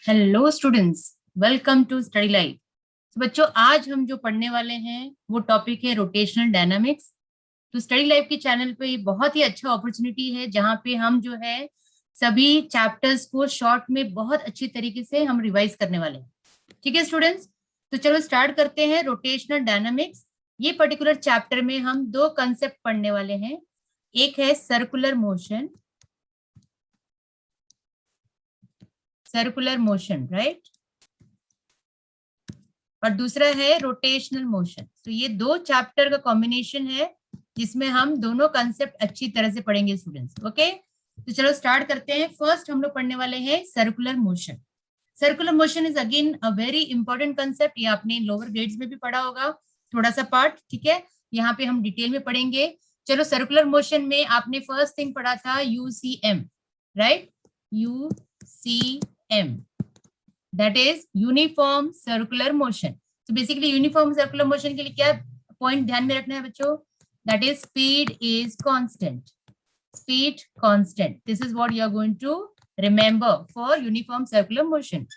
Hello students, welcome to study life. बच्चों, आज हम जो पढ़ने वाले हैं वो टॉपिक है रोटेशनल डायनामिक्स। तो स्टडी लाइफ के चैनल पे ये बहुत ही अच्छा अपॉर्चुनिटी है जहाँ पे हम जो है सभी चैप्टर्स को शॉर्ट में बहुत अच्छी तरीके से हम रिवाइज करने वाले हैं। ठीक है स्टूडेंट्स, तो चलो स्टार्ट करते हैं रोटेशनल डायनामिक्स। ये पर्टिकुलर चैप्टर में हम दो कंसेप्ट पढ़ने वाले हैं। एक है सर्कुलर मोशन, राइट, और दूसरा है रोटेशनल मोशन। तो ये दो चैप्टर का कॉम्बिनेशन है जिसमें हम दोनों कंसेप्ट अच्छी तरह से पढ़ेंगे स्टूडेंट्स। ओके, तो चलो स्टार्ट करते हैं। फर्स्ट हम लोग पढ़ने वाले हैं circular motion. Circular motion is again a very important concept. ये आपने लोअर ग्रेड्स में भी पढ़ा होगा थोड़ा सा पार्ट, ठीक है। यहाँ पे हम डिटेल में पढ़ेंगे। चलो, सर्कुलर मोशन में आपने फर्स्ट थिंग पढ़ा था UCM, right, UCM, that is uniform circular motion. तो बेसिकली यूनिफॉर्म सर्कुलर मोशन के लिए क्या पॉइंट ध्यान में रखना है बच्चों? That is speed is constant, speed constant. This is what you are going to remember for uniform circular motion.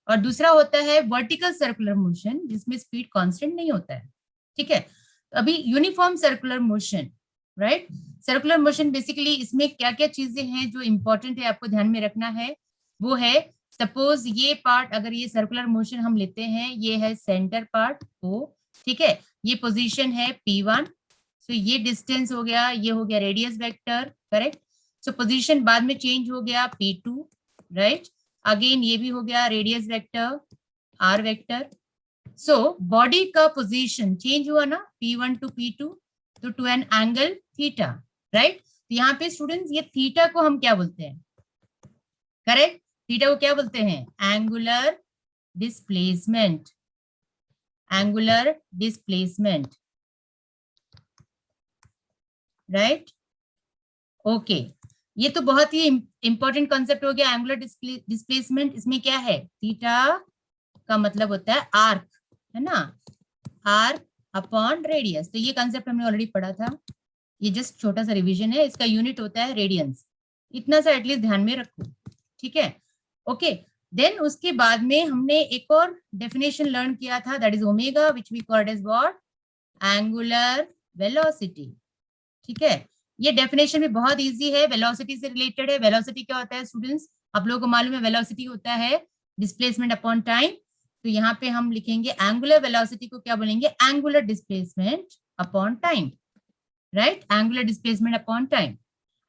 और दूसरा होता है वर्टिकल सर्कुलर मोशन जिसमें स्पीड कांस्टेंट नहीं होता है, ठीक है। अभी uniform circular motion, right, circular motion basically इसमें क्या क्या चीजें हैं जो इंपॉर्टेंट है आपको ध्यान में रखना है वो है, सपोज ये पार्ट, अगर ये सर्कुलर मोशन हम लेते हैं, ये है सेंटर पार्ट O, ठीक है, ये पोजीशन है P1, सो ये डिस्टेंस हो गया, ये हो गया रेडियस वेक्टर, करेक्ट। सो पोजीशन बाद में चेंज हो गया P2, राइट, अगेन ये भी हो गया radius vector R vector. So body का पोजीशन चेंज हुआ ना P1 टू P2, तो to an angle theta, right. तो यहाँ पे स्टूडेंट्स ये थीटा को हम क्या बोलते हैं? करेक्ट, थीटा को क्या बोलते हैं? Angular displacement, angular displacement, right. Okay, ये तो बहुत ही इंपॉर्टेंट कॉन्सेप्ट हो गया एंगुलर डिस्प्लेसमेंट। इसमें क्या है? थीटा का मतलब होता है आर्क, है ना, आर्क अपॉन रेडियस। तो ये कॉन्सेप्ट हमने ऑलरेडी पढ़ा था, ये जस्ट छोटा सा रिवीजन है। इसका यूनिट होता है रेडियंस, इतना सा एटलीस्ट ध्यान में रखो, ठीक है। ओके, देन उसके बाद में हमने एक और डेफिनेशन लर्न किया था, that is omega, which we called as what? Angular velocity, ठीक है। ये डेफिनेशन भी बहुत इजी है, वेलोसिटी से रिलेटेड है। वेलोसिटी क्या होता है स्टूडेंट्स? आप लोगों को मालूम है, वेलोसिटी होता है डिस्प्लेसमेंट अपॉन टाइम। तो यहाँ पे हम लिखेंगे एंगुलर वेलोसिटी को क्या बोलेंगे? Angular displacement upon time, right, angular displacement upon time.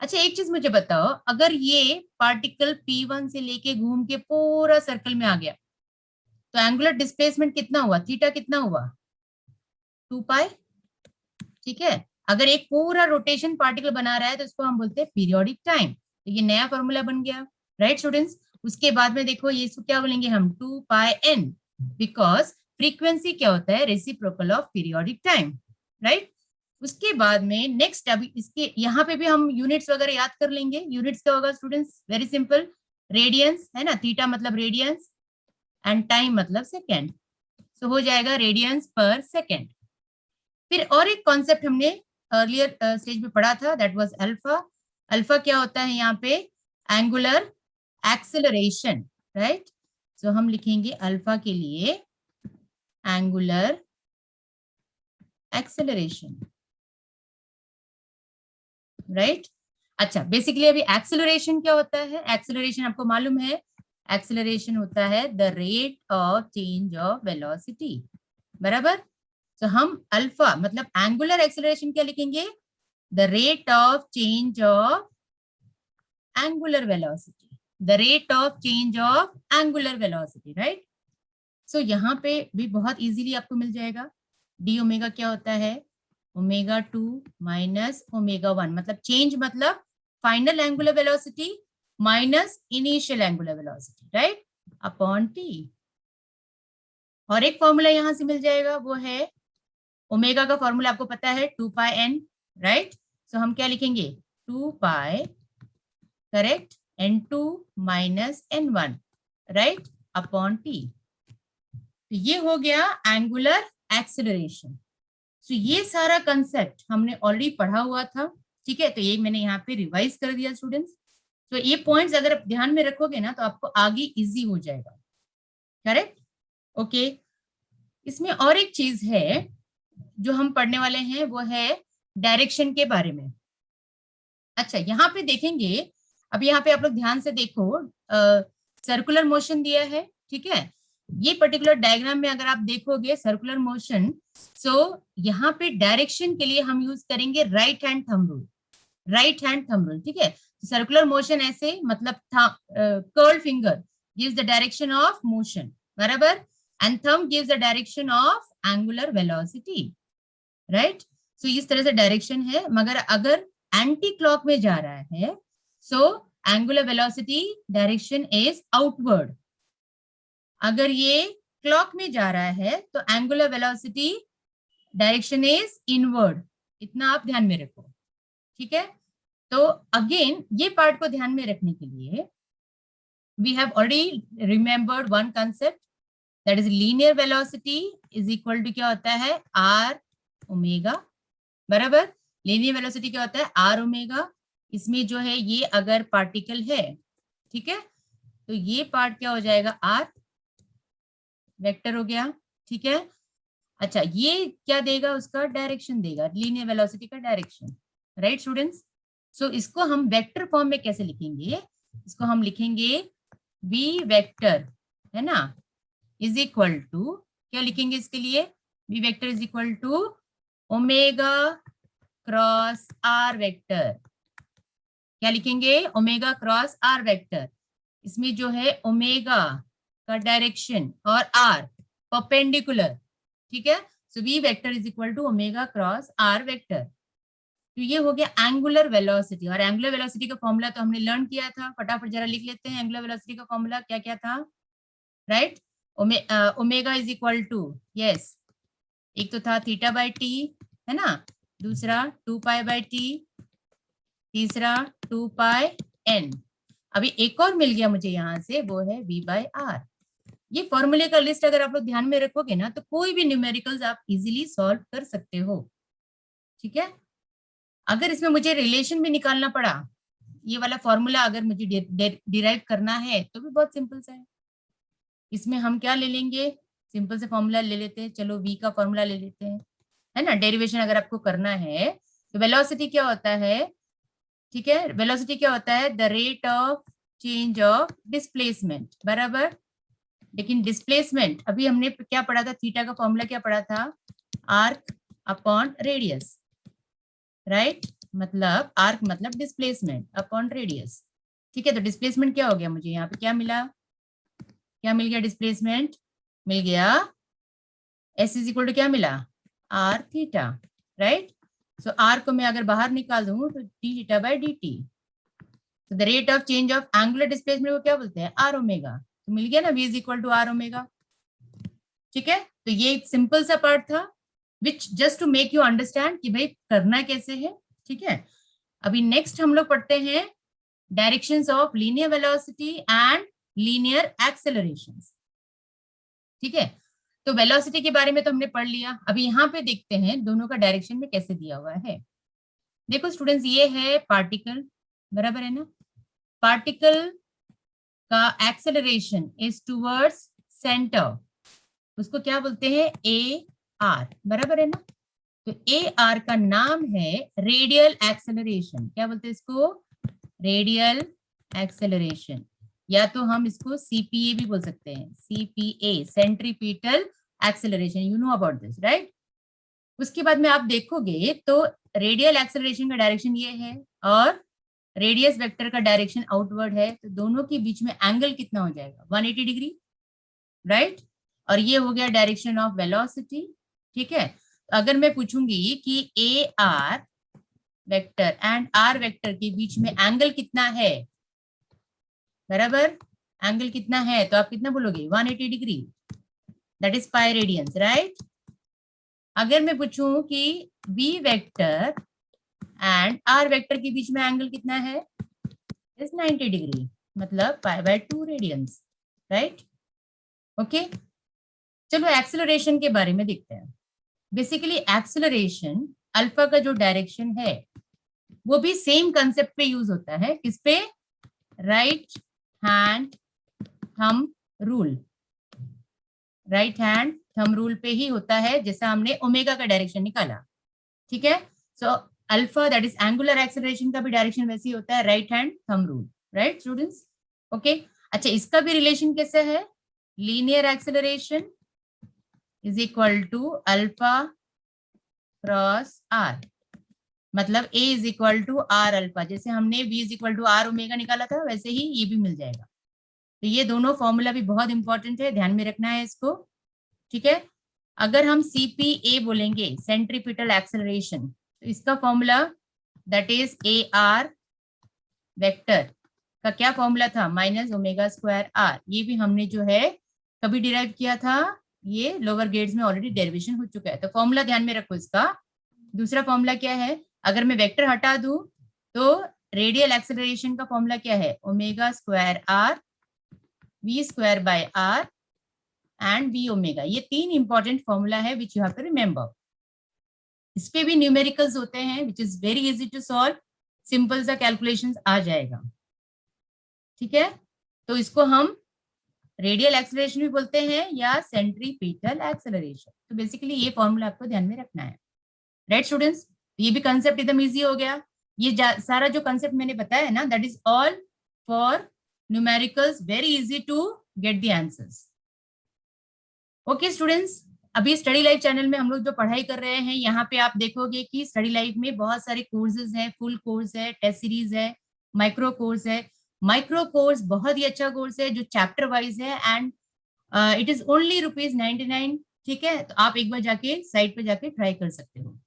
अच्छा, एक चीज मुझे बताओ, अगर ये पार्टिकल P1 से लेके घूम के पूरा सर्कल में आ गया तो एंगुलर डिस्प्लेसमेंट कितना हुआ? थीटा कितना हुआ? 2 पाई, ठीक है। अगर एक पूरा रोटेशन पार्टिकल बना रहा है तो इसको हम बोलते हैं पीरियोडिक टाइम। तो ये नया फॉर्मूला बन गया, राइट स्टूडेंट्स। उसके बाद में देखो ये इसको क्या बोलेंगे हम? 2 पाई n, बिकॉज फ्रीक्वेंसी क्या होता है? Reciprocal of periodic time, right. उसके बाद में नेक्स्ट, अभी इसके यहाँ पे भी हम यूनिट्स वगैरह याद कर लेंगे। यूनिट्स क्या होगा स्टूडेंट्स? वेरी सिंपल, रेडियंस है ना, थीटा मतलब रेडियंस एंड टाइम मतलब सेकेंड, सो हो जाएगा रेडियंस पर सेकेंड। फिर और एक कॉन्सेप्ट हमने अर्लियर स्टेज में पढ़ा था, दैट वाज अल्फा। अल्फा क्या होता है यहाँ पे? Angular acceleration, right. सो हम लिखेंगे अल्फा के लिए एंगुलर एक्सेलरेशन, राइट। अच्छा, बेसिकली अभी एक्सेलरेशन क्या होता है? एक्सेलरेशन आपको मालूम है, एक्सेलरेशन होता है the rate of change of velocity, बराबर। तो हम अल्फा मतलब एंगुलर एक्सेलरेशन क्या लिखेंगे? The rate of change of angular velocity, the rate of change of angular velocity, right. So यहाँ पे भी बहुत इजीली आपको मिल जाएगा। डी ओमेगा क्या होता है? ओमेगा 2 माइनस ओमेगा 1, मतलब चेंज मतलब final angular velocity minus initial angular velocity, right, upon T. और एक फॉर्मूला यहां से मिल जाएगा, वो है ओमेगा का फॉर्मूला आपको पता है 2 पाई n, राइट। सो हम क्या लिखेंगे? 2 pi, correct, n2 minus n1, right, upon T. तो ये हो गया एंगुलर एक्सेलरेशन। तो ये सारा कंसेप्ट हमने ऑलरेडी पढ़ा हुआ था, ठीक है। तो ये मैंने यहाँ पे रिवाइज कर दिया स्टूडेंट्स। तो ये पॉइंट्स अगर आप ध्यान में रखोगे ना तो आपको आगे इजी हो जाएगा, करेक्ट? ओके, इसमें और एक चीज है जो हम पढ़ने वाले हैं, वो है डायरेक्शन के बारे में। अच्छा, यहाँ पे देखेंगे, अब यहाँ पे आप लोग ध्यान से देखो, सर्कुलर मोशन दिया है, ठीक है? ये पर्टिकुलर डायग्राम में अगर आप देखोगे सर्कुलर मोशन, सो यहाँ पे डायरेक्शन के लिए हम यूज करेंगे right hand thumb rule, right hand thumb rule, ठीक है? सर्कुलर मोशन ऐसे, मतलब curl finger gives the direction of motion, बराबर, and thumb gives the direction of angular velocity, right? So इस तरह से डायरेक्शन है, मगर अगर एंटी क्लॉक में जा रहा है, so angular velocity direction is outward. अगर ये क्लॉक में जा रहा है तो angular velocity direction is inward. इतना आप ध्यान में रखो, ठीक है? तो अगेन ये पार्ट को ध्यान में रखने के लिए we have already remembered one concept, that is linear velocity is equal to क्या होता है, r ओमेगा, बराबर? लीनियर वेलोसिटी क्या होता है, r ओमेगा। इसमें जो है ये अगर पार्टिकल है, ठीक है, तो ये पार्ट क्या हो जाएगा, r वेक्टर हो गया, ठीक है? अच्छा, ये क्या देगा, उसका डायरेक्शन देगा, लीनियर वेलोसिटी का डायरेक्शन, राइट स्टूडेंट्स? सो इसको हम वेक्टर फॉर्म में कैसे लिखेंगे, इसको हम लिखेंगे v वेक्टर, है ना, इज इक्वल टू, क्या लिखेंगे इसके लिए, v vector is equal to omega cross r vector. क्या लिखेंगे, ओमेगा क्रॉस r वेक्टर। इसमें जो है ओमेगा का डायरेक्शन और r परपेंडिकुलर, ठीक है? So v vector is equal to omega cross r vector. तो ये हो गया एंगुलर वेलोसिटी, और एंगुलर वेलोसिटी का फॉर्मूला तो हमने लर्न किया था, फटाफट जरा लिख लेते हैं। एंगुलर वेलोसिटी का फॉर्मूला क्या क्या था, right? Omega is equal to, yes, एक तो था थीटा बाय टी, है ना, दूसरा 2 पाई बाय टी, तीसरा 2 पाई एन। अभी एक और मिल गया मुझे यहां से, वो है v बाय आर। ये फॉर्मूले का लिस्ट अगर आप लोग ध्यान में रखोगे ना, तो कोई भी न्यूमेरिकल्स आप इजीली सॉल्व कर सकते हो, ठीक है? अगर इसमें मुझे रिलेशन भी निकालना पड़ा, ये वाला फॉर्मूला अगर मुझे डिराइव करना है, तो भी बहुत सिंपल सा है। इसमें हम क्या ले लेंगे, सिंपल से फॉर्मूला ले लेते हैं, चलो v का फॉर्मूला ले लेते हैं, है ना? डेरिवेशन अगर आपको करना है तो वेलोसिटी क्या होता है, ठीक है, वेलोसिटी क्या होता है, the rate of change of displacement, बराबर? लेकिन डिस्प्लेसमेंट अभी हमने क्या पढ़ा था, थीटा का फॉर्मूला क्या पढ़ा था, आर्क अपॉन रेडियस, राइट? मतलब आर्क मतलब डिस्प्लेसमेंट अपॉन रेडियस, ठीक है? तो डिस्प्लेसमेंट क्या हो गया, मुझे यहाँ पे क्या मिला, क्या मिल गया, डिस्प्लेसमेंट मिल गया, एस इज इक्वल टू क्या मिला, R theta, right? So R को मैं अगर बाहर निकाल दूं तो D theta by D T. तो the rate of change of angular displacement को क्या बोलते हैं, आर ओमेगा। तो मिल गया ना, v is equal to R omega, ठीक है? तो ये एक सिंपल सा पार्ट था, which just to make you understand कि भाई करना कैसे है, ठीक है? अभी नेक्स्ट हम लोग पढ़ते हैं directions of linear velocity and linear accelerations, ठीक है? तो वेलोसिटी के बारे में तो हमने पढ़ लिया। अभी यहाँ पे देखते हैं दोनों का डायरेक्शन में कैसे दिया हुआ है। देखो स्टूडेंट्स, ये है पार्टिकल, बराबर है ना? पार्टिकल का एक्सेलरेशन इज टुवर्ड्स सेंटर, उसको क्या बोलते हैं, ए आर, बराबर है ना? तो ए आर का नाम है रेडियल एक्सेलरेशन। क्या बोलते हैं इसको, रेडियल एक्सेलरेशन, या तो हम इसको सीपीए भी बोल सकते हैं, CPA, centripetal acceleration, you know about this, right? उसके बाद में आप देखोगे तो रेडियल एक्सेलरेशन का डायरेक्शन ये है और रेडियस वेक्टर का डायरेक्शन आउटवर्ड है, तो दोनों के बीच में एंगल कितना हो जाएगा, 180 डिग्री, राइट? और ये हो गया डायरेक्शन ऑफ वेलोसिटी, ठीक है? तो अगर मैं पूछूंगी कि A R vector and R vector के बीच में एंगल कितना है, बराबर, एंगल कितना है, तो आप कितना बोलोगे, 180 degree, that is pi radiance, right? अगर मैं पूछूं कि v vector and r vector के बीच में एंगल कितना है, इज 90 डिग्री, मतलब pi by 2 radians, right? Okay, चलो एक्सेलरेशन के बारे में देखते हैं। बेसिकली एक्सेलरेशन अल्फा का जो डायरेक्शन है वो भी सेम कंसेप्ट पे यूज होता है, किस पे, right hand thumb rule, right hand thumb rule पे ही होता है, जैसा हमने ओमेगा का डायरेक्शन निकाला, ठीक है। So alpha that is angular acceleration का भी डायरेक्शन वैसे ही होता है, right hand thumb rule, right students, okay. अच्छा, इसका भी रिलेशन कैसे है, linear acceleration is equal to alpha cross R, मतलब a is equal to R alpha, जैसे हमने v is equal to R omega निकाला था वैसे ही ये भी मिल जाएगा। तो ये दोनों फॉर्मूला भी बहुत इंपॉर्टेंट है, ध्यान में रखना है इसको, ठीक है। अगर हम CPA बोलेंगे सेंट्रीपिटल एक्सेलरेशन, तो इसका formula that is a R vector का क्या फॉर्मूला था, माइनस ओमेगा स्क्वायर आर। ये भी हमने जो है कभी डिराइव किया था, ये लोअर ग्रेड्स में ऑलरेडी डेरिवेशन हो चुका है, तो फॉर्मूला ध्यान में रखो इसका। दूसरा फॉर्मूला क्या है, अगर मैं वेक्टर हटा दूं तो रेडियल एक्सेलरेशन का फॉर्मूला क्या है, omega square R V square by R and V omega. ये तीन इंपॉर्टेंट फॉर्मूला है which you have to remember. इस पे भी न्यूमेरिकल्स होते हैं which is very easy to solve, simple सा कैलकुलेशंस आ जाएगा, ठीक है। तो इसको हम रेडियल एक्सेलरेशन भी बोलते हैं या सेंट्रीपिटल एक्सेलरेशन। तो बेसिकली ये फॉर्मूला आपको ध्यान में रखना है, राइट स्टूडेंट्स। ये भी कंसेप्ट एकदम इजी हो गया। ये सारा जो कंसेप्ट मैंने बताया है ना, that is all for numericals, very easy to get the answers. Okay students, अभी स्टडी लाइफ चैनल में हम लोग जो पढ़ाई कर रहे हैं, यहाँ पे आप देखोगे कि स्टडी लाइफ में बहुत सारे कोर्सेज हैं, फुल कोर्स है, टेस्ट सीरीज है, माइक्रो कोर्स है। माइक्रो कोर्स बहुत ही अच्छा कोर्स है जो चैप्टर वाइज है एंड इट इज ओनली ₹99, ठीक है। तो आप एक बार जाके साइट पे जाके ट्राई कर सकते हो,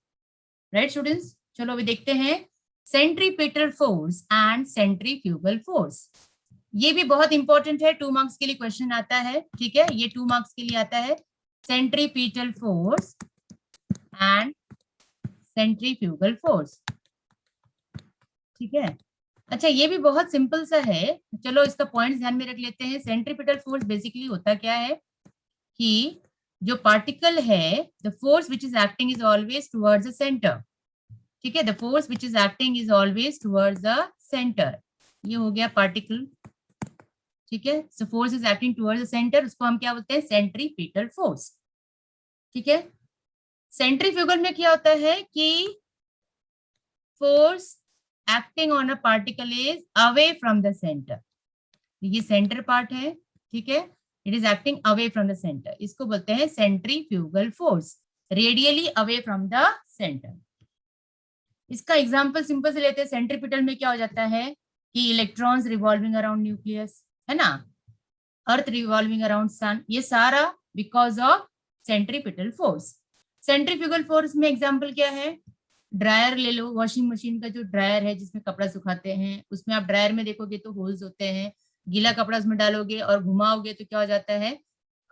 राइट स्टूडेंट्स। चलो अभी देखते हैं centripetal force and centrifugal force. ये भी बहुत इंपॉर्टेंट है, 2 मार्क्स के लिए क्वेश्चन आता है, ठीक है। ये 2 मार्क्स के लिए आता है, centripetal force and centrifugal force, ठीक है। अच्छा, ये भी बहुत सिंपल सा है, चलो इसका पॉइंट ध्यान में रख लेते हैं। सेंट्रीपिटल फोर्स बेसिकली होता क्या है कि जो पार्टिकल है, the force which is acting is always towards the centre, ठीक है। The force which is acting is always towards the centre, ये हो गया पार्टिकल, ठीक है। So force is acting towards the centre, उसको हम क्या बोलते हैं, सेंट्रीपिटल फोर्स, ठीक है। सेंट्रीफ्यूगल में क्या होता है कि force acting on a particle is away from the centre, ये सेंटर पार्ट है, ठीक है। It is acting away from the centre, इसको बोलते हैं centrifugal force, radially away from the centre. इसका एग्जांपल सिंपल से लेते हैं, सेंट्रीपिटल में क्या हो जाता है कि इलेक्ट्रॉन्स रिवॉल्विंग अराउंड न्यूक्लियस, है ना, अर्थ रिवॉल्विंग अराउंड सन, ये सारा because of centripetal force. Centrifugal force में एग्जांपल क्या है, ड्रायर ले लो, वॉशिंग मशीन का जो ड्रायर है जिसमें कपड़ा सुखाते हैं, उसमें आप ड्रायर में देखोगे तो होल्स होते हैं, गीला कपड़ा उसमें डालोगे और घुमाओगे तो क्या हो जाता है,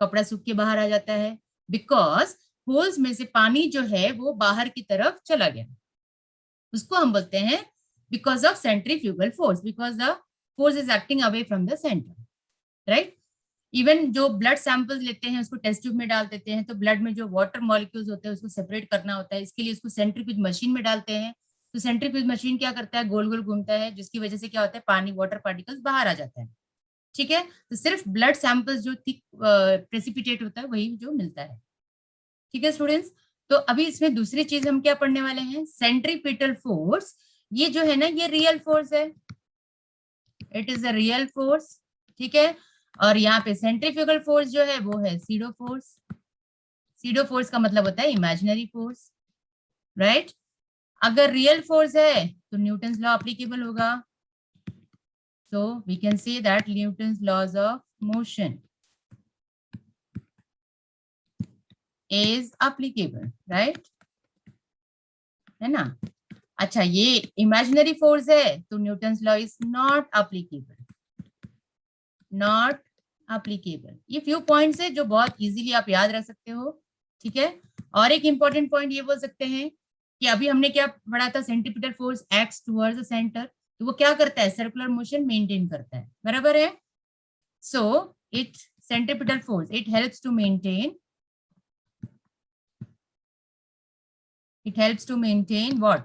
कपड़ा सूख के बाहर आ जाता है, बिकॉज होल्स में से पानी जो है वो बाहर की तरफ चला गया, उसको हम बोलते हैं because of centrifugal force, because the force is acting away from the centre, right. Even जो ब्लड सैंपल्स लेते हैं उसको टेस्ट ट्यूब में डाल देते हैं, तो ब्लड में जो वाटर मॉलिक्यूल्स होते हैं उसको सेपरेट करना होता है, इसके लिए उसको सेंट्रीफ्यूज मशीन में डालते हैं। तो सेंट्रीफ्यूज मशीन क्या करता है, गोल गोल घूमता है, जिसकी वजह से क्या होता है, पानी वाटर पार्टिकल्स बाहर आ जाता है, ठीक है। तो सिर्फ ब्लड सैंपल्स जो थिक प्रेसिपिटेट होता है वही जो मिलता है, ठीक है स्टूडेंट्स। तो अभी इसमें दूसरी चीज हम क्या पढ़ने वाले हैं, सेंट्रीपिटल फोर्स, ये जो है ना ये रियल फोर्स है, it is a real force, ठीक है। और यहाँ पे सेंट्रीफ्यूगल फोर्स जो है वो है सीडो फोर्स, सीडो फोर्स का मतलब होता है इमेजिनरी फोर्स, राइट। अगर रियल फोर्स है तो न्यूटन्स लॉ एप्लीकेबल होगा, so we can say that Newton's laws of motion is applicable, right, है ना। अच्छा, ये इमेजिनरी फोर्स है तो Newton's law is not applicable, not applicable. ये फ्यू पॉइंट्स है जो बहुत इजीली आप याद रख सकते हो, ठीक है। और एक इंपॉर्टेंट पॉइंट ये बोल सकते हैं कि अभी हमने क्या पढ़ा था, centripetal force acts towards the centre, तो वो क्या करता है, सर्कुलर मोशन मेंटेन करता है, बराबर है। So it centripetal force it helps to maintain, it helps to maintain what,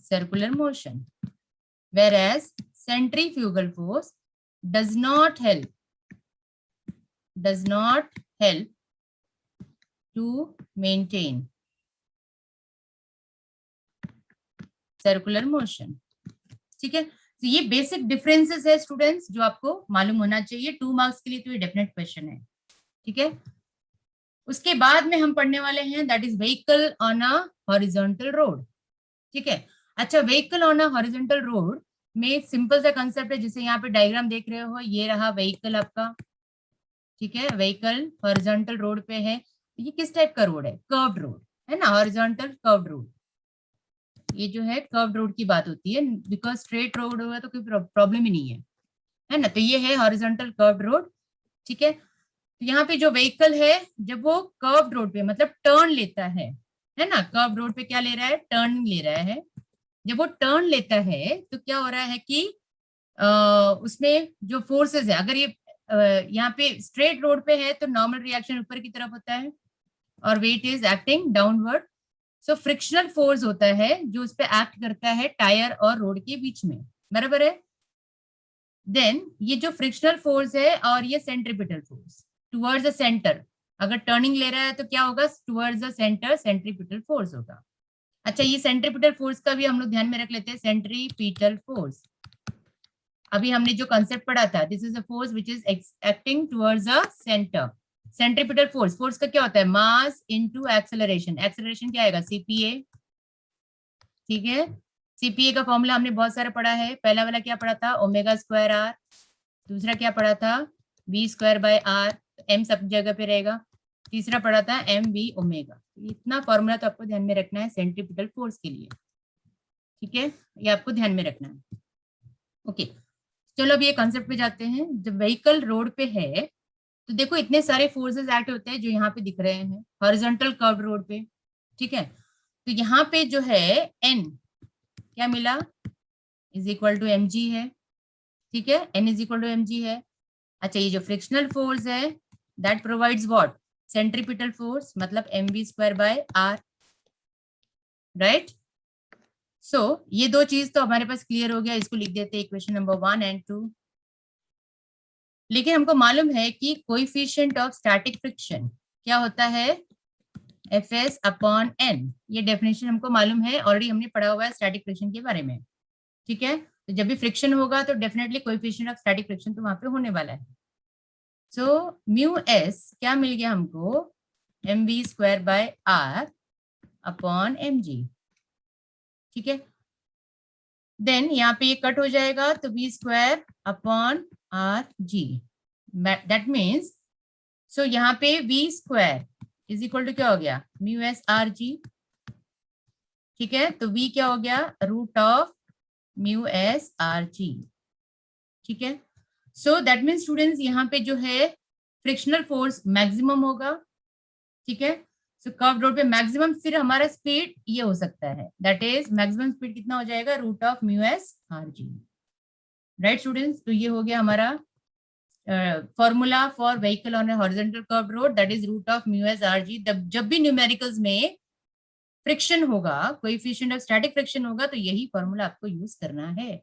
circular motion, whereas centrifugal force does not help does not help to maintain circular motion. ठीक है, तो ये basic differences है students जो आपको मालूम होना चाहिए। 2 मार्क्स के लिए तो ये डेफिनेट क्वेश्चन है। ठीक है, उसके बाद में हम पढ़ने वाले हैं that is vehicle on a horizontal road. ठीक है, अच्छा, vehicle on a horizontal road में सिंपल सा कंसेप्ट है, जिसे यहाँ पे डायग्राम देख रहे हो, ये रहा व्हीकल आपका। ठीक है, व्हीकल हॉरिजॉन्टल रोड पे है। ये किस टाइप का रोड है? कर्व्ड रोड है ना, हॉरिजॉन्टल कर्व्ड रोड। ये जो है कर्व्ड रोड की बात होती है, बिकॉज स्ट्रेट रोड होगा तो कोई प्रॉब्लम ही नहीं है ना। तो ये है हॉरिजॉन्टल कर्व्ड रोड। ठीक है, तो यहाँ पे जो व्हीकल है जब वो कर्व्ड रोड पे मतलब टर्न लेता है ना, कर्व्ड रोड पे क्या ले रहा है? टर्न ले रहा है। जब वो टर्न लेता है तो क्या हो रहा है कि उसमें जो फोर्सेस है, अगर ये यहाँ पे स्ट्रेट रोड पे है तो नॉर्मल रिएक्शन ऊपर की तरफ होता है और weight is acting downward. So frictional force होता है जो उस पर एक्ट करता है टायर और रोड के बीच में, बराबर है। देन ये जो फ्रिक्शनल फोर्स है और ये centripetal force towards the centre, अगर टर्निंग ले रहा है तो क्या होगा? Towards the centre centripetal force होगा। अच्छा, ये सेंट्रीपिटल फोर्स का भी हम लोग ध्यान में रख लेते हैं, सेंट्रीपिटल फोर्स। अभी हमने जो कंसेप्ट पढ़ा था, this is a force which is acting towards a centre. Centripetal force, force का क्या होता है? Mass into acceleration. एक्सेलरेशन क्या आएगा? सीपीए। ठीक है, सीपीए का फॉर्मूला हमने बहुत सारा पढ़ा है। पहला वाला क्या पढ़ा था? Omega square R. दूसरा क्या पढ़ा था? V square by R, M सब जगह पे रहेगा। तीसरा पढ़ा था एम वी ओमेगा। इतना फॉर्मूला तो आपको ध्यान में रखना है सेंट्रीपिटल फोर्स के लिए। ठीक है, ये आपको ध्यान में रखना है। ओके, चलो अब ये कॉन्सेप्ट पे जाते हैं। जब व्हीकल रोड पे है तो देखो इतने सारे फोर्सेस एक्ट होते हैं जो यहाँ पे दिख रहे हैं हॉरिजॉन्टल कर्व रोड पे। ठीक है, तो यहाँ पे जो है एन क्या मिला? Is equal to M G है। ठीक है, N is equal to M G है। अच्छा, ये जो फ्रिक्शनल फोर्स है that provides what? Centripetal force, मतलब M V square by R, right. So ये दो चीज तो हमारे पास क्लियर हो गया, इसको लिख देते हैं इक्वेशन नंबर 1 एंड 2। लेकिन हमको मालूम है कि कोएफिशिएंट ऑफ स्टैटिक फ्रिक्शन क्या होता है? Fs upon n। ये डेफिनेशन हमको मालूम है, ऑलरेडी हमने पढ़ा हुआ है स्टैटिक फ्रिक्शन के बारे में। ठीक है, तो जब भी फ्रिक्शन होगा तो definitely coefficient of static friction तो वहां पे होने वाला है। सो म्यू एस क्या मिल गया हमको? M V square by R upon M G. ठीक है, देन यहाँ पे ये कट हो जाएगा तो V square upon R G. That means so यहाँ पे V square is equal to क्या हो गया? म्यू एस आर जी। ठीक है, तो v क्या हो गया? Root of mu S R जी। ठीक है, सो दैट मीन्स स्टूडेंट्स यहाँ पे जो है फ्रिक्शनल फोर्स मैक्सिमम होगा। ठीक है, सो कर्व रोड पे मैक्सिमम फिर हमारा स्पीड ये हो सकता है, दैट इज मैक्सिमम स्पीड कितना हो जाएगा? Root of mu S R G. Right students, तो ये हो गया हमारा formula for vehicle on a horizontal curve road, that is root of mu S R G. जब भी न्यूमेरिकल्स में फ्रिक्शन होगा, कोएफिशिएंट ऑफ स्टैटिक फ्रिक्शन होगा, तो यही फॉर्मूला आपको यूज करना है।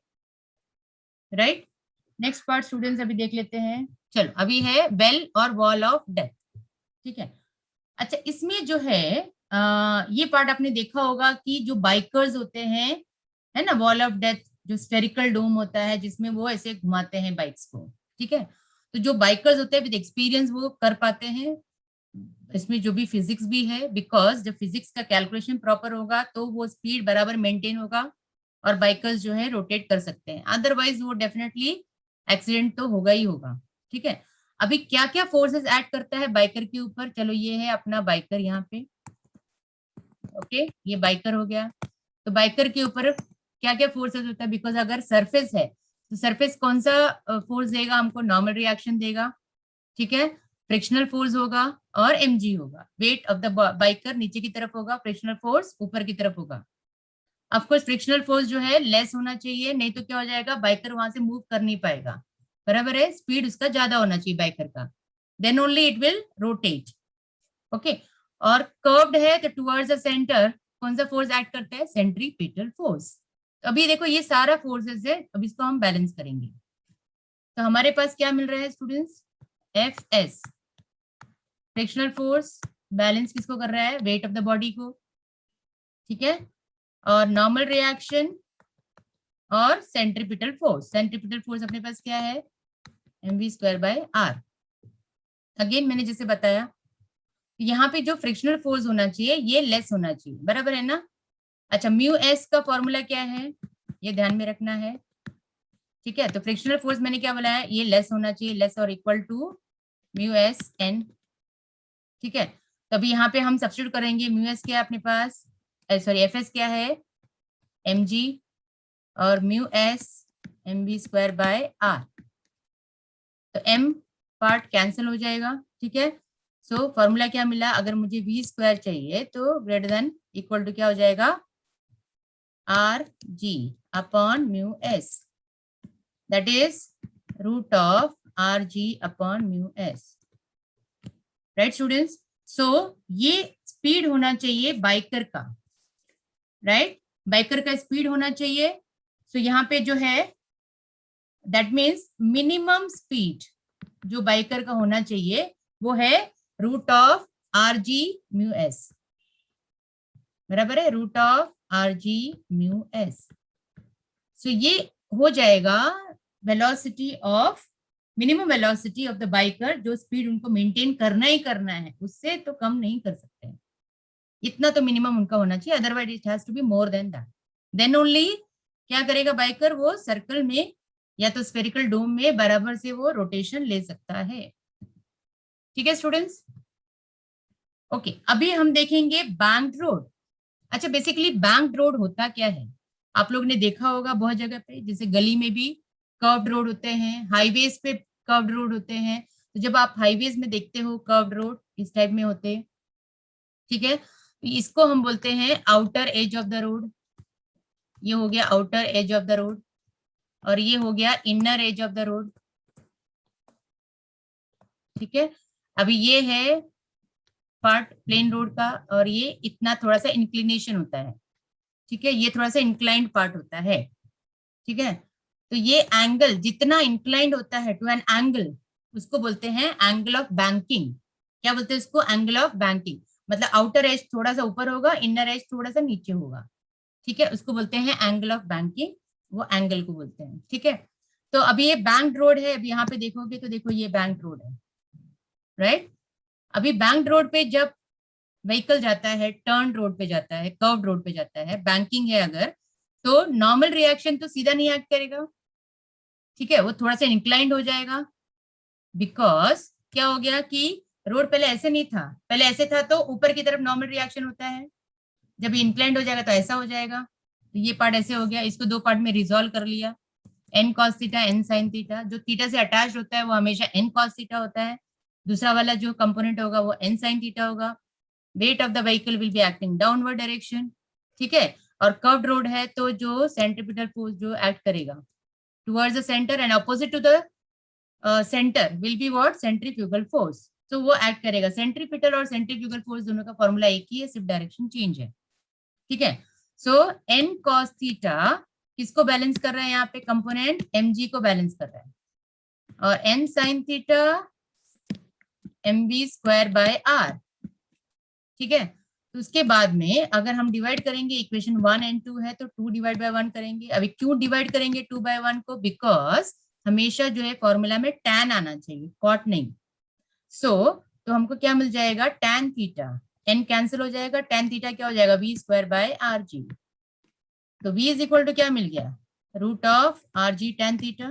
राइट, नेक्स्ट पार्ट स्टूडेंट्स अभी देख लेते हैं। चलो, अभी है बेल और वॉल ऑफ डेथ। ठीक है, अच्छा, इसमें जो है ये पार्ट आपने देखा होगा कि जो बाइकर्स होते हैं, है ना, वॉल ऑफ डेथ जो स्फेरिकल डोम होता है जिसमें वो ऐसे घुमाते हैं बाइक्स को। ठीक है, तो जो बाइकर्स होते हैं विद एक्सपीरियंस वो कर पाते हैं, इसमें जो भी फिजिक्स भी है, बिकॉज जब फिजिक्स का कैलकुलेशन प्रॉपर होगा तो वो स्पीड बराबर मेंटेन होगा और बाइकर्स जो है रोटेट कर सकते हैं, अदरवाइज वो डेफिनेटली एक्सीडेंट तो होगा ही होगा। ठीक है, अभी क्या क्या फोर्सेस एक्ट करता है बाइकर के ऊपर? चलो, ये है अपना बाइकर यहाँ पे। ओके, ये बाइकर हो गया। तो बाइकर के ऊपर क्या क्या फोर्सेस होता है? बिकॉज अगर सरफेस है तो सरफेस कौन सा फोर्स देगा हमको? नॉर्मल रिएक्शन देगा। ठीक है, फ्रिक्शनल फोर्स होगा और mg होगा। वेट ऑफ द बाइकर नीचे की तरफ होगा, फ्रिक्शनल फोर्स ऊपर की तरफ होगा। ऑफ कोर्स फ्रिक्शनल फोर्स जो है लेस होना चाहिए, नहीं तो क्या हो जाएगा? बाइकर वहां से मूव कर नहीं पाएगा, बराबर है, स्पीड उसका ज्यादा होना चाहिए बाइकर का, then only it will rotate. Okay, और कर्व्ड है तो टुवर्ड्स द सेंटर कौन सा फोर्स एक्ट करता है? Centripetal force. तो अभी देखो ये सारा फोर्सेस है, अब इसको हम बैलेंस करेंगे। तो हमारे पास क्या मिल रहा है students? F S frictional force balance किसको कर रहा है, वेट ऑफ द बॉडी को, ठीक है, और नॉर्मल रिएक्शन और सेंट्रीपिटल फोर्स। सेंट्रीपिटल फोर्स अपने पास क्या है, mv²/r। अगेन मैंने जैसे बताया यहाँ पे जो फ्रिक्शनल फोर्स होना चाहिए ये लेस होना चाहिए, बराबर है ना। अच्छा, म्यू एस का फॉर्मूला क्या है, ये ध्यान में रखना है, ठीक है। तो फ्रिक्शनल फोर्स मैंने क्या बोला है, ये लेस होना चाहिए, लेस और equal to mu S N, ठीक है। तो अभी यहाँ पे हम सब्स्टिट्यूट करेंगे, म्यू एस क्या है अपने पास, सॉरी एफ एस क्या है mg, और म्यू एस mv²/r। तो m पार्ट कैंसिल हो जाएगा, ठीक है। सो फॉर्मूला क्या मिला, अगर मुझे v² चाहिए तो ग्रेटर देन इक्वल टू क्या हो जाएगा, R G upon mu S, that is root of R G upon mu S, right students. So ये स्पीड होना चाहिए बाइकर का, राइट, बाइकर का स्पीड होना चाहिए। सो यहाँ पे जो है दैट मीन्स मिनिमम स्पीड जो बाइकर का होना चाहिए वो है root of R g mu s, बराबर है, root of R g mu s. So ये हो जाएगा velocity of, minimum velocity of the biker, जो स्पीड उनको मेंटेन करना ही करना है, उससे तो कम नहीं कर सकते, इतना तो मिनिमम उनका होना चाहिए, otherwise it has to be more than that. Then only क्या करेगा बाइकर, वो सर्कल में या तो स्फेरिकल डोम में बराबर से वो रोटेशन ले सकता है, ठीक है स्टूडेंट्स। ओके, अभी हम देखेंगे बैंक्ड रोड। अच्छा, बेसिकली बैंक्ड रोड होता क्या है, आप लोग ने देखा होगा बहुत जगह पे, जैसे गली में भी कर्व्ड रोड होते हैं, हाईवेज पे कर्व्ड रोड होते हैं। तो जब आप हाईवेज में देखते हो कर्व्ड रोड इस टाइप में होते हैं, ठीक है, तो इसको हम बोलते हैं outer as of the road. ये हो गया outer as of the road, और ये हो गया inner as of the road, ठीक है। अभी ये है पार्ट प्लेन रोड का, और ये इतना थोड़ा सा इंक्लिनेशन होता है, ठीक है, ये थोड़ा सा इंक्लाइंड पार्ट होता है, ठीक है। तो ये एंगल जितना इंक्लाइंड होता है टू एन एंगल, उसको बोलते हैं एंगल ऑफ बैंकिंग। क्या बोलते हैं उसको, एंगल ऑफ बैंकिंग। मतलब आउटर एज थोड़ा सा ऊपर होगा, इनर एज थोड़ा सा नीचे होगा, ठीक है, उसको बोलते हैं एंगल ऑफ बैंकिंग, वो एंगल को बोलते हैं, ठीक है। तो अभी ये बैंक रोड है, अभी यहाँ पे देखोगे तो देखो ये बैंक रोड है, राइट। अभी बैंक रोड पे जब व्हीकल जाता है, टर्न रोड पे जाता है, कर्व रोड पे जाता है, बैंकिंग है अगर, तो नॉर्मल रिएक्शन तो सीधा नहीं एक्ट करेगा, ठीक है, वो थोड़ा सा इंक्लाइंड हो जाएगा। बिकॉज क्या हो गया कि रोड पहले ऐसे नहीं था, पहले ऐसे था तो ऊपर की तरफ नॉर्मल रिएक्शन होता है, जब इंक्लाइंड हो जाएगा तो ऐसा हो जाएगा। तो ये पार्ट ऐसे हो गया, इसको दो पार्ट में रिजोल्व कर लिया, N cos theta N sine theta, जो थीटा से अटैच होता है वो हमेशा एन कॉस थीटा होता है, दूसरा वाला जो कंपोनेंट होगा वो एन साइन थीटा होगा। Weight of the vehicle will be acting downward direction, ठीक है। और कर्व्ड रोड है तो जो सेंट्रीपिटल फोर्स जो एक्ट करेगा towards the centre and opposite to the centre will be what, centrifugal force. तो वो एक्ट करेगा, सेंट्रीपिटल और सेंट्रीफ्यूगल फोर्स दोनों का फॉर्मूला एक ही है, सिर्फ डायरेक्शन चेंज है, ठीक है। सो एन कॉस थीटा किसको बैलेंस कर रहा है, यहाँ पे कंपोनेंट mg को बैलेंस कर रहा है, और एन साइन थीटा mv²/r, ठीक है। तो उसके बाद में अगर हम डिवाइड करेंगे, इक्वेशन 1 एंड 2 है तो 2 डिवाइड बाय 1 करेंगे। अभी क्यों डिवाइड करेंगे 2/1 को, बिकॉज हमेशा जो है फॉर्मूला में tan आना चाहिए, कॉट नहीं। तो हमको क्या मिल जाएगा, tan थीटा, n कैंसिल हो जाएगा, tan थीटा क्या हो जाएगा, v²/rg। तो v इज इक्वल टू क्या मिल गया, root of rg tan theta,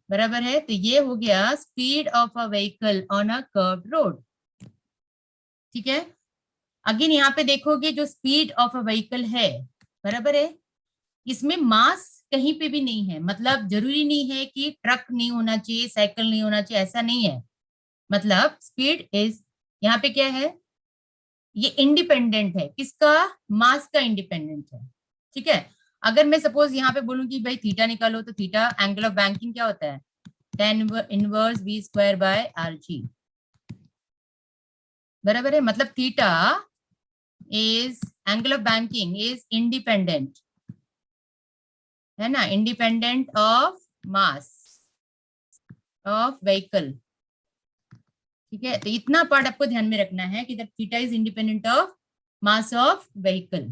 बराबर है। तो ये हो गया speed of a vehicle on a curved road, ठीक है। अगेन यहाँ पे देखोगे जो स्पीड ऑफ अ व्हीकल है, बराबर है, इसमें मास कहीं पे भी नहीं है, मतलब जरूरी नहीं है कि ट्रक नहीं होना चाहिए, साइकिल नहीं होना चाहिए, ऐसा नहीं है। मतलब स्पीड इज, यहाँ पे क्या है, ये इंडिपेंडेंट है, किसका, मास का इंडिपेंडेंट है, ठीक है। अगर मैं सपोज यहाँ पे बोलूँ कि भाई थीटा निकालो, तो थीटा एंगल ऑफ बैंकिंग क्या होता है, tan इनवर्स v²/rg, बराबर है। मतलब theta is, angle of banking is independent, है ना, independent of mass of vehicle, ठीक है, तो इतना पार्ट आपको ध्यान में रखना है कि that theta is independent of mass of vehicle.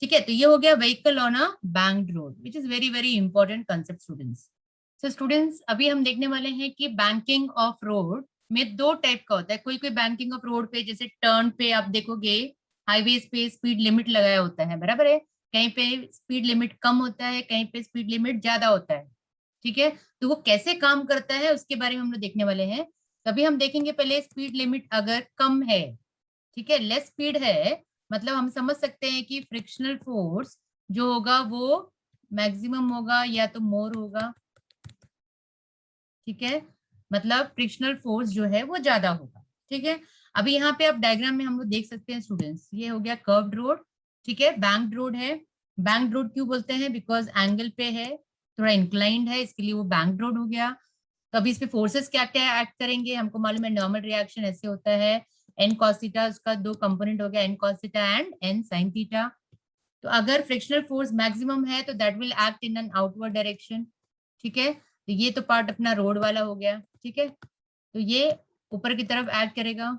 ठीक है, तो ये हो गया vehicle on a banked road, which is very very important concept students. So students, अभी हम देखने वाले हैं कि बैंकिंग ऑफ रोड में दो टाइप का होता है। कोई कोई बैंकिंग ऑफ रोड पे, जैसे टर्न पे आप देखोगे हाईवेज पे स्पीड लिमिट लगाया होता है, बराबर है, कहीं पे स्पीड लिमिट कम होता है, कहीं पे स्पीड लिमिट ज्यादा होता है। ठीक है, तो वो कैसे काम करता है उसके बारे में हम लोग देखने वाले हैं। तभी हम देखेंगे पहले स्पीड लिमिट अगर कम है, ठीक है, लेस स्पीड है, मतलब हम समझ सकते हैं कि फ्रिक्शनल फोर्स जो होगा वो मैक्सिमम होगा या तो मोर होगा। ठीक है, मतलब फ्रिक्शनल फोर्स जो है वो ज्यादा होगा। ठीक है, अभी यहाँ पे आप डायग्राम में हम लोग देख सकते हैं स्टूडेंट्स, ये हो गया कर्व्ड रोड। ठीक है, बैंक्ड रोड है। बैंक्ड रोड क्यों बोलते हैं? बिकॉज एंगल पे है, थोड़ा इंक्लाइंड है, इसके लिए वो बैंक्ड रोड हो गया। तो अभी इसमें फोर्सेस क्या क्या एक्ट करेंगे, हमको मालूम है नॉर्मल रिएक्शन ऐसे होता है, एन कॉस थीटा, उसका दो कंपोनेंट हो गया, N cos theta and N sine theta. तो अगर फ्रिक्शनल फोर्स मैक्सिमम है तो that will act in an outward direction. ठीक है, तो ये तो पार्ट अपना रोड वाला हो गया। ठीक है, तो ये ऊपर की तरफ एक्ट करेगा।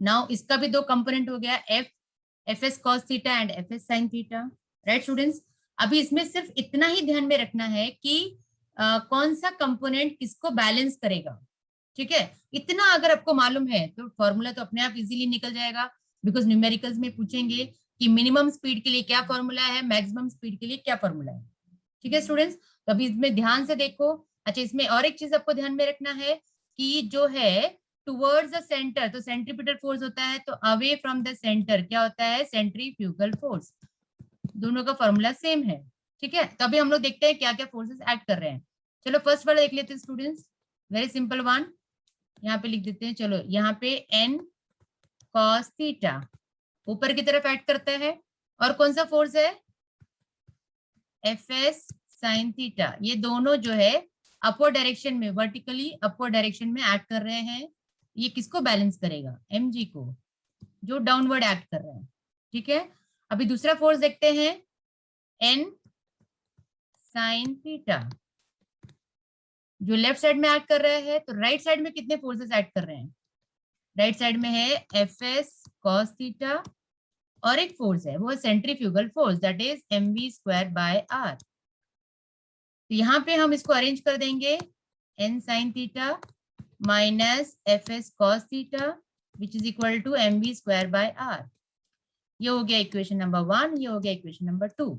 नाउ इसका भी दो कंपोनेंट हो गया, F S cos theta and F S sine theta. Right students, अभी इसमें सिर्फ इतना ही ध्यान में रखना है कि कौन सा कंपोनेंट किसको बैलेंस करेगा। ठीक है, इतना अगर आपको मालूम है तो फॉर्मूला तो अपने आप इजीली निकल जाएगा, बिकॉज न्यूमेरिकल्स में पूछेंगे कि मिनिमम स्पीड के लिए क्या फॉर्मूला है, मैक्सिमम स्पीड के लिए क्या फॉर्मूला है। ठीक है स्टूडेंट्स, तो अभी इसमें ध्यान से देखो। अच्छा, इसमें और एक चीज आपको ध्यान में रखना है कि जो है टुवर्ड्स द सेंटर, तो सेंट्रीपिटल फोर्स होता है, तो अवे फ्रॉम द सेंटर क्या होता है, सेंट्रीफ्यूगल फोर्स। दोनों का फॉर्मूला सेम है। ठीक है, तो अभी हम लोग देखते हैं क्या क्या फोर्सेस एक्ट कर रहे हैं। चलो फर्स्ट वाला देख लेते हैं स्टूडेंट्स, वेरी सिंपल वन, यहाँ पे लिख देते हैं। चलो यहाँ पे एन कॉस थीटा ऊपर की तरफ एक्ट करता है, और कौन सा फोर्स है, एफ एस साइन थीटा। ये दोनों जो है अपवर्ड डायरेक्शन में, वर्टिकली अपवर्ड डायरेक्शन में एक्ट कर रहे हैं। ये किसको बैलेंस करेगा, एम जी को, जो डाउनवर्ड एक्ट कर रहे हैं। ठीक है, अभी दूसरा फोर्स देखते हैं, एन साइन थीटा, जो लेफ्ट साइड में एक्ट कर रहे हैं। तो राइट साइड में कितने फोर्सेस एक्ट कर रहे हैं, राइट साइड में है एफ एस कॉस थीटा, और एक फोर्स है वो है centrifugal force, that is M V square by R. तो यहाँ पे हम इसको अरेंज कर देंगे, N sine theta minus F S cos theta which is equal to M V square by R. ये हो गया इक्वेशन नंबर 1, ये हो गया इक्वेशन नंबर 2।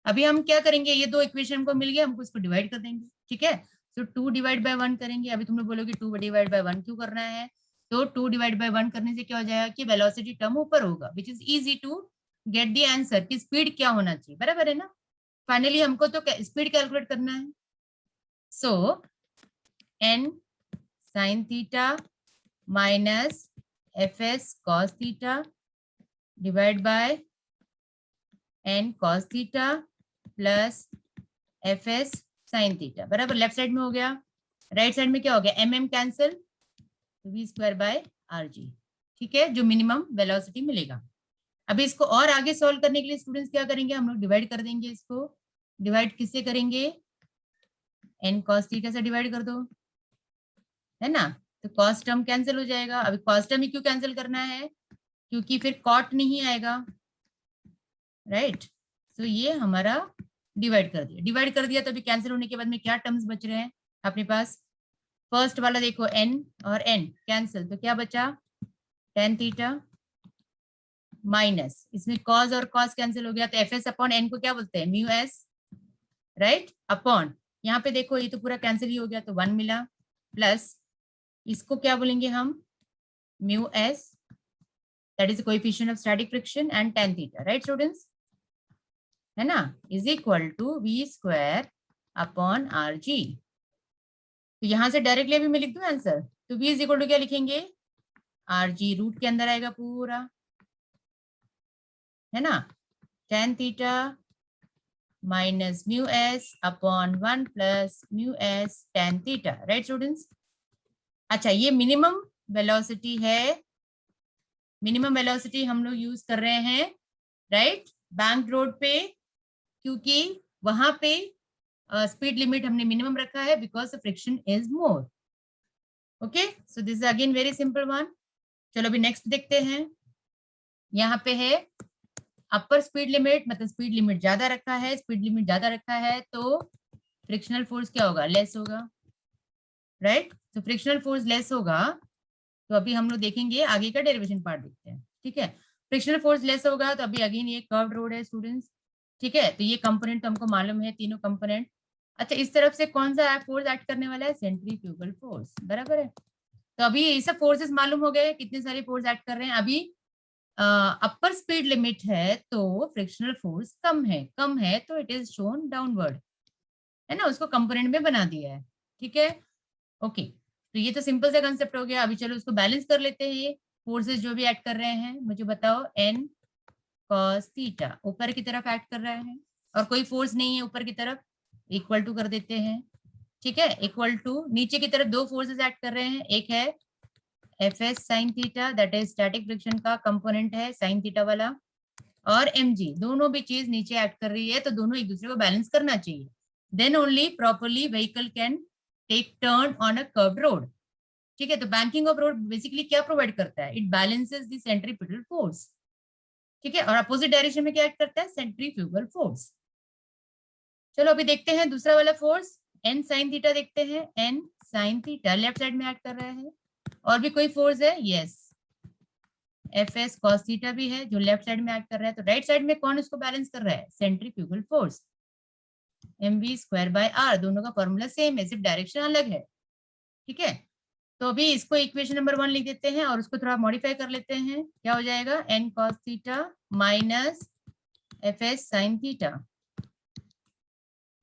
अभी हम क्या करेंगे, ये दो इक्वेशन हमको मिल गया, हमको इसको डिवाइड कर देंगे। ठीक है, तो 2 डिवाइड बाय 1 करेंगे। अभी तुम लोग बोलोगे 2 डिवाइड बाय 1 क्यों करना है, तो 2 डिवाइड बाय 1 करने से क्या हो जाएगा कि वेलोसिटी टर्म ऊपर होगा, which is easy to get the answer कि स्पीड क्या होना चाहिए, बराबर है ना। फाइनली हमको तो स्पीड कैलकुलेट करना है। So N sine theta minus F S cos theta divide by N cos theta plus F S sine theta, बराबर। लेफ्ट साइड में हो गया, राइट साइड में क्या हो गया, M M cancel, V square by R जी। ठीक है, जो मिनिमम वेलोसिटी मिलेगा। अभी इसको और आगे सॉल्व करने के लिए स्टूडेंट्स क्या करेंगे, हम लोग डिवाइड कर देंगे इसको। डिवाइड किससे करेंगे, एन कॉस थीटा से डिवाइड कर दो, है ना। तो कॉस टर्म कैंसिल हो जाएगा। अभी कॉस टर्म ही क्यों कैंसिल करना है, क्योंकि फिर कॉट नहीं आएगा, राइट। तो ये हमारा डिवाइड कर दिया, डिवाइड कर दिया, तो अभी कैंसिल होने के बाद में क्या टर्म्स बच रहे हैं अपने पास। फर्स्ट वाला देखो, एन और एन कैंसिल, तो क्या बचा, टेन थीटा माइनस, इसमें कॉस और कॉस कैंसिल हो गया, तो एफ एस अपॉन एन को क्या बोलते हैं, म्यू एस, राइट, अपॉन, यहाँ पे देखो ये तो पूरा कैंसिल ही हो गया, तो 1 मिला, प्लस इसको क्या बोलेंगे हम, mu S, that is coefficient of static friction, and tan theta, right students, है ना, is equal to V square upon R G. तो यहां से डायरेक्टली अभी मैं लिख दूं आंसर, तो वी इज इक्वल टू क्या लिखेंगे, आर जी रूट के अंदर आएगा पूरा, है ना, tan theta minus mu s upon 1 plus mu s tan theta, right students. अच्छा, ये मिनिमम वेलोसिटी है, मिनिमम वेलोसिटी हम लोग यूज कर रहे हैं, राइट, बैंक रोड पे, क्योंकि वहां पे स्पीड लिमिट हमने मिनिमम रखा है because friction is more. Okay, so this is again very simple one. चलो अभी नेक्स्ट देखते हैं। यहाँ पे है अपर स्पीड लिमिट, मतलब स्पीड लिमिट ज्यादा रखा है, स्पीड लिमिट ज्यादा रखा है तो फ्रिक्शनल फोर्स क्या होगा, लेस होगा, राइट। तो फ्रिक्शनल फोर्स लेस होगा, तो अभी हम लोग देखेंगे आगे का डेरिवेशन पार्ट देखते हैं, ठीक है। फ्रिक्शनल फोर्स लेस होगा तो अभी अगेन ये कर्व्ड रोड है स्टूडेंट्स, ठीक है। तो ये कंपोनेंट तो हमको मालूम है, तीनों कंपोनेंट। अच्छा, इस तरफ से कौन सा फोर्स एक्ट करने वाला है, सेंट्रीफ्यूगल फोर्स, बराबर है। तो अभी ये सब फोर्सेस मालूम हो गए, कितने सारे फोर्स एक्ट कर रहे हैं। अभी अपर स्पीड लिमिट है तो फ्रिक्शनल फोर्स कम है तो इट इज शोन डाउनवर्ड, है ना, उसको कंपोनेंट में बना दिया है, ठीक है। ओके, तो ये तो सिंपल सा कंसेप्ट हो गया। अभी चलो उसको बैलेंस कर लेते हैं। ये फोर्सेस जो भी एक्ट कर रहे हैं मुझे बताओ, एन कॉस थीटा ऊपर की तरफ एक्ट कर रहा है और कोई फोर्स नहीं है ऊपर की तरफ, इक्वल टू कर देते हैं, ठीक है। इक्वल टू नीचे की तरफ दो फोर्सेस एक्ट कर रहे हैं, एक है F S sine theta, that is static friction का कंपोनेंट है साइन थीटा वाला, और एम जी, दोनों भी चीज नीचे एक्ट कर रही है, तो दोनों एक दूसरे को बैलेंस करना चाहिए। Then only properly vehicle can take turn on a curved road, ठीक है। तो बैंकिंग ऑफ रोड बेसिकली क्या प्रोवाइड करता है, it balances the centripetal force, ठीक है। और अपोजिट डायरेक्शन में क्या एक्ट करता है, सेंट्रीफ्यूगल फोर्स। चलो अभी देखते हैं दूसरा वाला फोर्स, एन साइन थीटा देखते हैं। N sine theta left side में एक्ट कर रहा है, और भी कोई फोर्स है, yes, F S cos theta भी है जो लेफ्ट साइड में एक्ट कर रहा है। तो राइट साइड में कौन उसको बैलेंस कर रहा है, centrifugal force, M V square by R, दोनों का फॉर्मूला सेम है, सिर्फ डायरेक्शन अलग है, ठीक है। तो अभी इसको इक्वेशन नंबर 1 लिख देते हैं और उसको थोड़ा मॉडिफाई कर लेते हैं। क्या हो जाएगा, N cos theta minus F S sine theta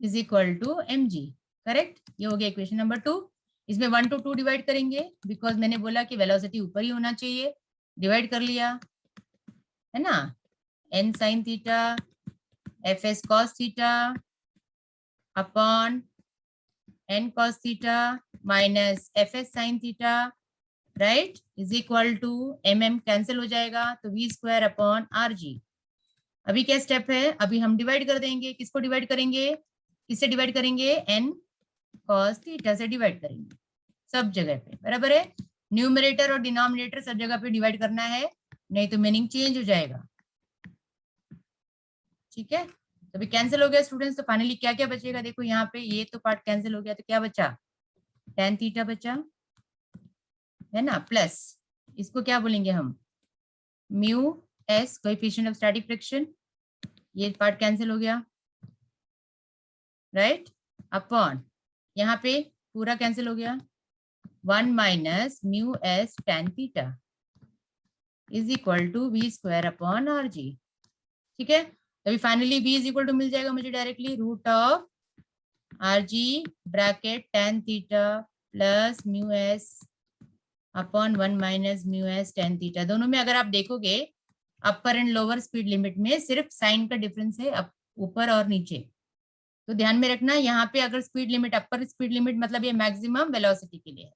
is equal to M G, correct. ये हो गया इक्वेशन नंबर 2। इसमें 1 to 2 डिवाइड करेंगे, बिकॉज मैंने बोला कि वेलोसिटी ऊपर ही होना चाहिए, डिवाइड कर लिया, है ना। N sine theta F S cos theta upon N cos theta minus F S sine theta, right, is equal to M M cancel हो जाएगा, तो V square upon R G. अभी क्या स्टेप है, अभी हम डिवाइड कर देंगे, किसको डिवाइड करेंगे, किससे डिवाइड करेंगे, एन कॉस थीटा से डिवाइड करेंगे सब जगह पे, बराबर है। न्यूमरेटर और डिनोमिनेटर सब जगह पे डिवाइड करना है, नहीं तो मीनिंग चेंज हो जाएगा, ठीक है। तो अभी कैंसिल हो गया स्टूडेंट्स, तो फाइनली क्या क्या बचेगा, देखो यहाँ पे ये तो पार्ट कैंसिल हो गया, तो क्या बचा, टेन थीटा बचा, है ना, प्लस इसको क्या बोलेंगे हम, mu S coefficient of static friction, ये पार्ट कैंसिल हो गया, राइट, अपॉन यहाँ पे पूरा कैंसिल हो गया, 1 minus mu s tan theta is equal to V square upon R जी, ठीक है। अभी finally v is equal to मिल जाएगा मुझे directly, root of R g bracket tan theta plus mu s upon 1 minus mu s tan theta. दोनों में अगर आप देखोगे upper and lower speed limit में सिर्फ साइन का डिफरेंस है, ऊपर और नीचे, तो ध्यान में रखना। यहाँ पे अगर speed limit upper speed limit मतलब ये मैक्सिमम वेलोसिटी के लिए है,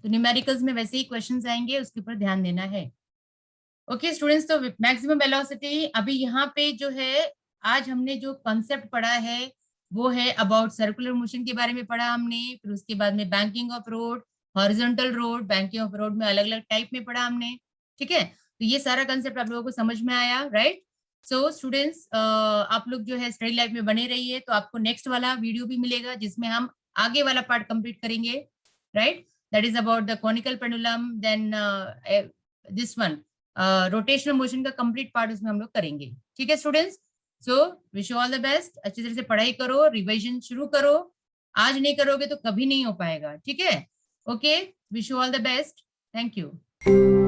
तो न्यूमेरिकल्स में वैसे ही क्वेश्चंस आएंगे, उसके ऊपर ध्यान देना है। ओके स्टूडेंट्स, तो मैक्सिमम वेलोसिटी, अभी यहाँ पे जो है आज हमने जो कॉन्सेप्ट पढ़ा है वो है अबाउट सर्कुलर मोशन के बारे में पढ़ा हमने, फिर उसके बाद में banking of road, horizontal road, banking of road में अलग अलग टाइप में पढ़ा हमने, ठीक है। तो ये सारा कंसेप्ट आप लोगों को समझ में आया, राइट। सो स्टूडेंट्स, आप लोग जो है स्टडी लाइफ में बने रहिए, तो आपको नेक्स्ट वाला वीडियो भी मिलेगा जिसमें हम आगे वाला पार्ट कंप्लीट करेंगे, right, that is about the conical pendulum, then this one rotational motion का कंप्लीट पार्ट उसमें हम लोग करेंगे, ठीक है students. So wish you all the best, अच्छी तरह से पढ़ाई करो, रिविजन शुरू करो, आज नहीं करोगे तो कभी नहीं हो पाएगा, ठीक है। Okay, wish you all the best, thank you.